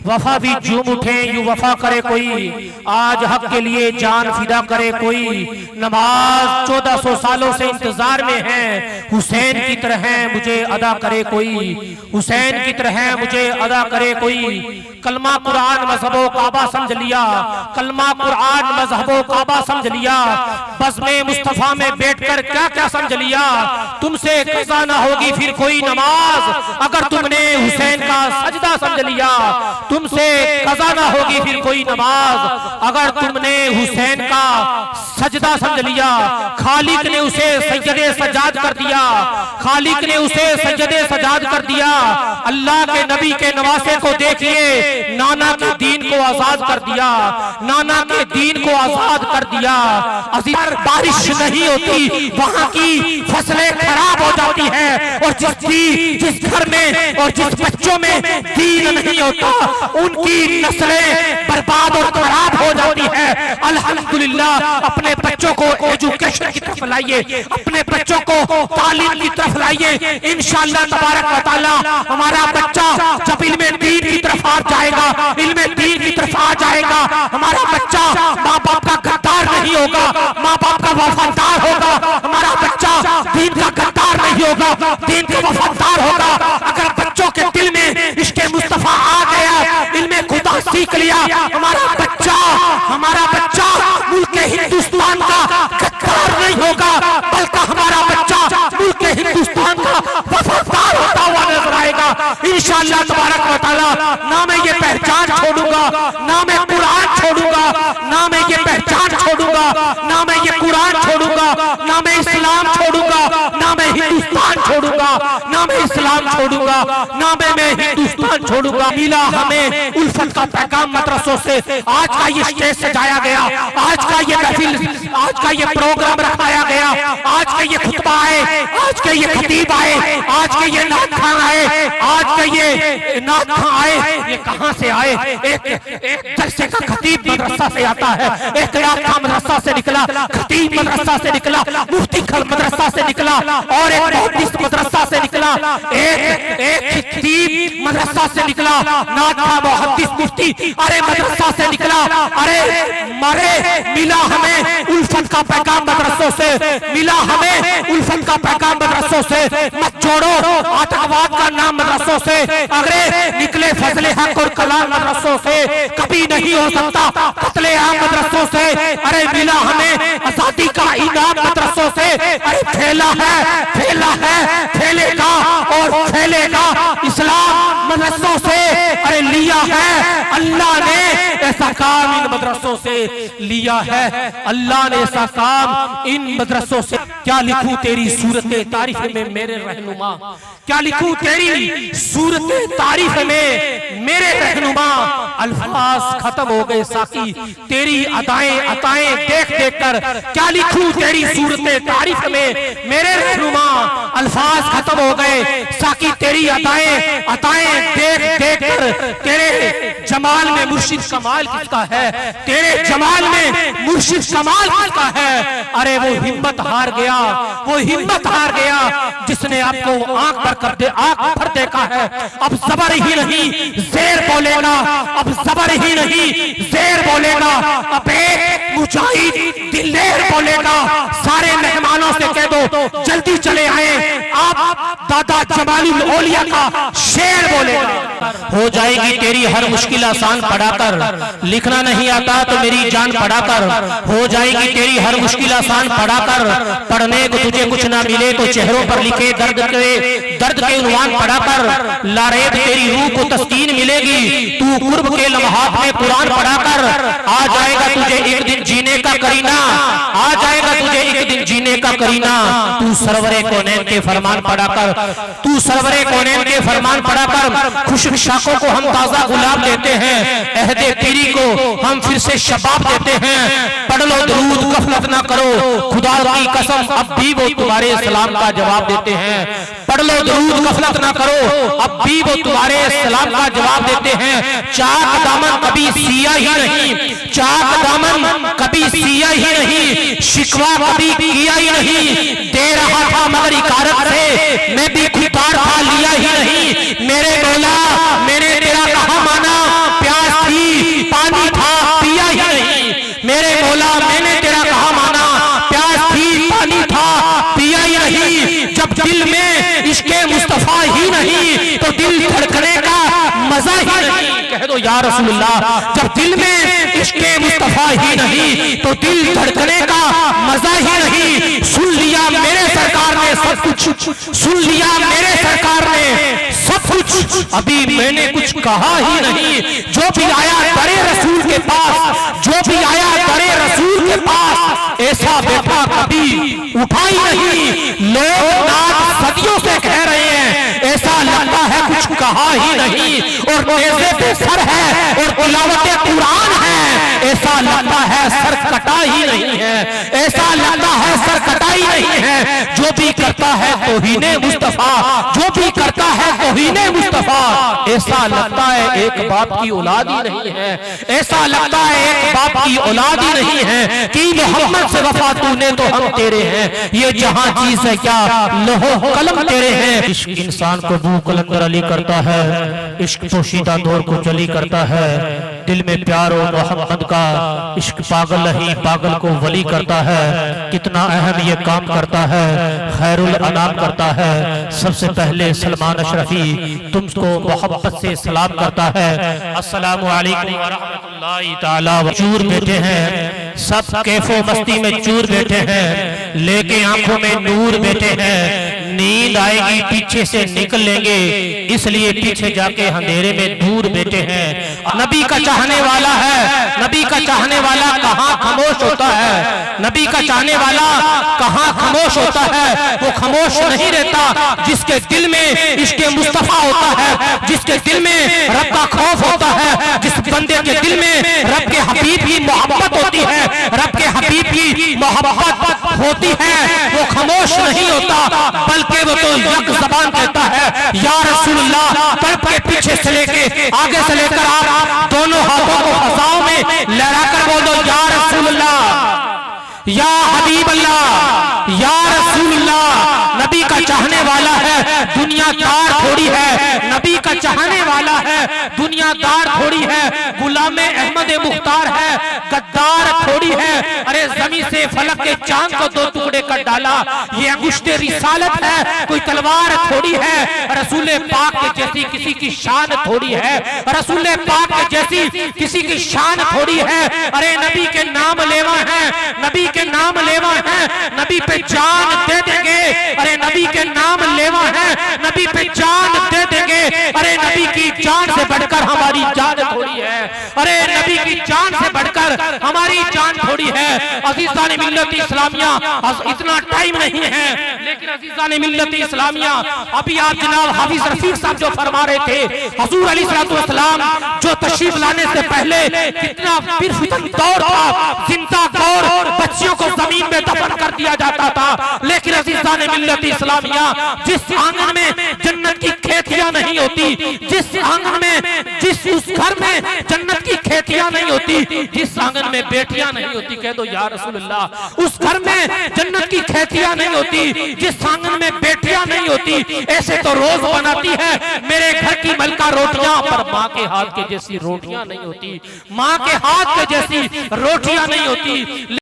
वफा भी झूम उठे यूं वफा करे कोई, आज हक के लिए जान फिदा करे कोई। नमाज 1400 सालों से इंतजार में है, हुसैन की तरह मुझे अदा करे कोई, हुसैन की तरह मुझे अदा करे कोई। कलमा कुरान मजहबो काबा समझ लिया, कलमा कुरान मजहबो काबा समझ लिया, बज़्मे मुस्तफा में बैठकर क्या क्या समझ लिया। तुमसे कज़ा ना होगी फिर कोई नमाज, अगर तुमने हुसैन का सजदा समझ लिया। तुमसे कज़ा ना होगी फिर कोई नमाज, अगर तुमने हुसैन का सजदा समझ लिया। खालिक ने उसे सज्जदे सजाद कर दिया, खालिक ने उसे सज्जदे सजाद कर दिया। अल्लाह के नबी के नवासे को देखिए, नाना के दीन को आजाद कर दिया, नाना के दीन को आजाद कर दिया। अजीर बारिश नहीं होती वहां की फसलें खराब हो जाती है, और जिस घर में और जिस बच्चों में दीन नहीं होता उनकी नस्लें बर्बाद और खराब हो जाती है। अल्हम्दुलिल्लाह अपने बच्चों को एजुकेशन की तरफ लाइए, अपने बच्चों को तालीम की तरफ लाइए। इंशाअल्लाह तबारक व तआला हमारा बच्चा जब इल्मे दीन की तरफ आ जाएगा, इल्मे दीन की तरफ आ जाएगा, हमारा बच्चा माँ बाप का गद्दार नहीं होगा, माँ बाप का वफादार होगा। हमारा बच्चा दीन का गद्दार नहीं होगा, दीन का वफादार होगा। अगर बच्चों के दिल में इश्क़े मुस्तफा आ गया, इल्मे खुदा सीख लिया, हमारा बच्चा मुल्क हिंदुस्तान का गद्दार नहीं होगा, बल्कि हमारा बच्चा मुल्क हिंदुस्तान का वफादार होता हुआ नजर आएगा इंशाअल्लाह तबारक व तआला। ना मैं ये पहचान छोड़ूंगा, ना मैं कुरान छोड़ूंगा, ना मैं ये पहचान छोड़ूंगा, ना मैं ये कुरान छोड़ूंगा, ना मैं इस्लाम छोड़ूंगा, ना मैं हिंदुस्तान छोड़ूंगा, ना मैं इस्लाम छोड़ूंगा, ना मैं हिंदुस्तान छोड़ूंगा। मिला हमें उल्फत का पैगाम मदरसों से। आज का ये स्टेज सजाया गया, आज का ये महफिल, आज का ये प्रोग्राम रखाया गया, आज के ये खुतबा आए, आज के ये खतीब आए, आज के ये नात खान आए, आज के ये नात खान आए, ये कहां से आए? एक जलसे का खतीब मदरसा से आता है, एक नात खान मदरसा से निकला, खतीब मदरसा से निकला, मुफ्ती मदरसा से निकला, और एक मुहद्दिस मदरसा से निकला, एक खतीब मदरसा से निकला, नात खान मुहद्दिस मुफ्ती अरे मदरसा से निकला। अरे मरे मिला हमें उल्फत का पैगाम मदरसों से, मिला हमें उल्फत का पैगाम मदरसों से। मत छोड़ो आतंकवाद का नाम मदरसों से, अरे निकले फजले हक और कलाम मदरसों से। कभी नहीं हो सकता कत्ले आम मदरसों से। अरे मिला हमें आजादी का इनाम मदरसों से। अरे फैला है फैलेगा और फैलेगा इस्लाम मदरसों से। अरे लिया है अल्लाह ने ऐसा काम इन मदरसों से, लिया है अल्लाह ने ऐसा काम इन मदरसों से। क्या लिखूं तेरी सूरत तारीफ में मेरे रहनुमा, क्या लिखूं तेरी सूरत तारीफ में मेरे रहनुमा। अल्फाज खत्म हो गए साकी तेरी अदाएं अताएं देख देख कर, क्या लिखूं तेरी सूरत तारीफ में मेरे रहनुमा। अल्फाज खत्म हो गए साकी तेरी अदाएं अताएं देख देख कर। तेरे जमाल में मुर्शिद कमाल किसका है, तेरे जमाल में मुर्शिद कमाल किसका है। अरे वो हिम्मत हार गया, वो हिम्मत हार गया जिसने आपको आंख भर देखा है। अब जबर ही नहीं ज़ेर बोलेगा, अब जबर ही नहीं ज़ेर बोलेगा, अब एक मुजाहिद दिलेर बोलेगा। सारे मेहमानों से कह दो जल्दी चले आए, आप दादा जमालुल औलिया का शेर बोलेगा। हो जाएगी तेरी हर मुश्किल आसान पढ़ाकर, लिखना नहीं आता तो मेरी जान पढ़ाकर। हो जाएगी तेरी हर मुश्किल आसान पढ़ाकर, पढ़ने को तुझे कुछ ना मिले तो चेहरों पर लिखे दर्द के उन्वान पढ़ाकर। लारेब तेरी रूह को तस्कीन मिलेगी, तू कुर्ब के लम्हात में कुरान पढ़ाकर। आ जाएगा तुझे एक दिन जीने का करीना, आ जाएगा तुझे एक दिन जीने का करीना। तू सरवरे कौनैन के फरमान पढ़ाकर, तू सरवरे कौनैन के फरमान पढ़ाकर। खुशक शाखों को हम ताजा गुलाब देते हैं, अहदे पीरी को हम फिर से शबाब देते हैं। पढ़ लो दरूद गफलत ना करो, खुदा की कसम अब भी वो तुम्हारे सलाम का जवाब देते हैं। पढ़ लो दरूद गफलत ना करो, अब भी वो तुम्हारे सलाम का जवाब देते हैं। चाक दामन कभी सिया ही नहीं, चाक दामन कभी सिया ही नहीं, शिकवा कभी किया ही नहीं। दे रहा था मगर इकारत से, मैं भी खुदार था लिया ही नहीं। मेरे मौला मैंने तेरा कहा जब दिल में इश्क़े मुस्तफा ही नहीं तो दिल धड़कने का मजा ही नहीं। कह दो या रसूलुल्लाह, जब दिल में इश्क़े मुस्तफा ही नहीं तो दिल धड़कने का मजा ही नहीं। सुन लिया मेरे सरकार ने सब कुछ, सुन लिया मेरे सरकार ने सब कुछ, अभी मैंने कुछ कहा ही नहीं। जो भी आया बड़े रसूल के पास, जो भी आया बड़े रसूल के पास, ऐसा बेटा कभी उठा ही नहीं। लोग नात सदियों से कह रहे हैं, ऐसा लगता है कुछ कहा ही नहीं। और नेज़े पे सर है और तिलावत कुरान है, ऐसा लगता है सर कटा ही नहीं है, ऐसा लगता है सर कटा ही नहीं है। जो भी करता है तौहीने मुस्तफा, जो भी करता है तौहीने मुस्तफा, ऐसा लगता है एक बाप की औलाद ही नहीं है, ऐसा लगता है एक बाप की औलाद ही नहीं है। कि मोहम्मद से वफा तूने तो हम तेरे हैं, ये जहां चीज है क्या लोहो कलम तेरे हैं। इश्क इंसान को बू कलंदर अली करता है, इश्क पोशीदा दौर को जली करता है। दिल में प्यार और मोहम्मद का इश्क पागल ही पागल को वली करता है। कितना अहम ये काम करता है, खैरुल अनाम करता है। सबसे पहले सलमान अशरफी तुमको मोहब्बत से सलाम करता है। अस्सलामु अलैकुम व रहमतुल्लाहि ताला। चूर बैठे हैं, सब कैफो मस्ती में चूर बैठे हैं, लेके आंखों में नूर बैठे हैं। नींद आएगी पीछे से निकल लेंगे, इसलिए पीछे जाके अंधेरे में दूर बैठे हैं। नबी का चाहने वाला है, नबी का चाहने वाला कहाँ खामोश होता है, नबी का चाहने वाला कहाँ खामोश होता है। वो खामोश नहीं रहता जिसके दिल में इश्क़े मुस्तफा होता है, जिसके दिल में रब का खौफ होता है, जिस बंदे के दिल में रब के हबीब की मोहब्बत होती है, रब के हबीब की मोहब्बत होती है, वो खामोश नहीं होता, बल्कि वो तो यक ज़बान कहता है या रसूलुल्लाह। तड़प के पीछे से लेके आगे से लेकर आप दोनों हाथों को फसाओं में लहराकर बोलो या रसूलुल्लाह, या हबीब अल्लाह, या रसूलुल्लाह। नबी का चाहने वाला है, दुनियादार थोड़ी है। नबी का चाहने वाला है, दुनियादार थोड़ी है। गुलाम अहमद मुख्तार है, गद्दार थोड़ी है। अरे जमीन से फलक के चांद को दो टुकड़े कर डाला, ये अंगुष्ठे रिसालत है, कोई तलवार थोड़ी है। रसूल पाक के जैसी किसी की शान थोड़ी है, रसूल पाक के जैसी किसी की शान थोड़ी है। अरे नबी के नाम लेवा है, नबी के नाम लेवा है, नबी पे जान दे देंगे। अरे नबी के नाम लेवा है, नबी पे जान दे देंगे। अरे नबी की जान से बढ़कर हमारी जान थोड़ी है, अरे नबी की जान से बढ़कर हमारी जान थोड़ी है। अज़ीज़ान मिल्लत इस्लामिया, इतना टाइम नहीं है, लेकिन अज़ीज़ान मिल्लत इस्लामिया, अभी आप जनाब हाफिज रफीक साहब जो फरमा रहे थे, हुज़ूर अलैहिस्सलातु वस्सलाम जो तशरीफ लाने से पहले कितना फिरफितन दौर था, जिंदा दौर, बच्चियों को जमीन में दफन कर दिया जाता था। लेकिन अज़ीज़ान मिल्लत इस्लामिया, जिस आंगन में जन्नत की खेतियां नहीं होती, जिस आंगन में, जिस उस घर में जन्नत की खेतियां नहीं होती, जिस आंगन में बेटियां नहीं होती, कह दो या रसूलुल्लाह, उस घर में जन्नत की खेतियां नहीं होती, जिस आंगन में बेटियां नहीं होती, ऐसे तो रोज बनाती है मेरे घर की मलका रोटियां, पर माँ के हाथ के जैसी रोटियां नहीं होती, माँ के हाथ के जैसी रोटियां नहीं होती।